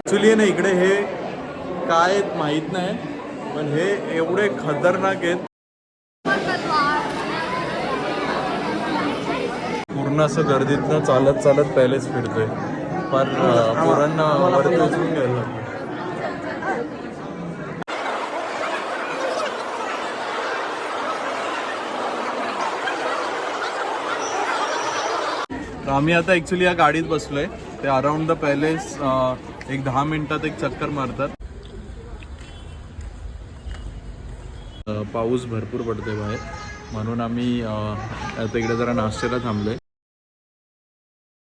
Actually ना इकडे हे काय माहीत नाही, पण हे एवढे खतरनाक आहेत. पूर्ण असं गर्दीतनं चालत चालत पॅलेस फिरतोय. पण पोरांना वरती उचलून घ्यायला लागलं. आम्ही आता ॲक्च्युली या गाडीत बसलोय. ते अराउंड द पॅलेस एक 10 मिनिटात एक चक्कर मारतात. पाऊस भरपूर पडतोय बाहेर, म्हणून आम्ही आता इकडे जरा नाश्त्याला थांबलोय.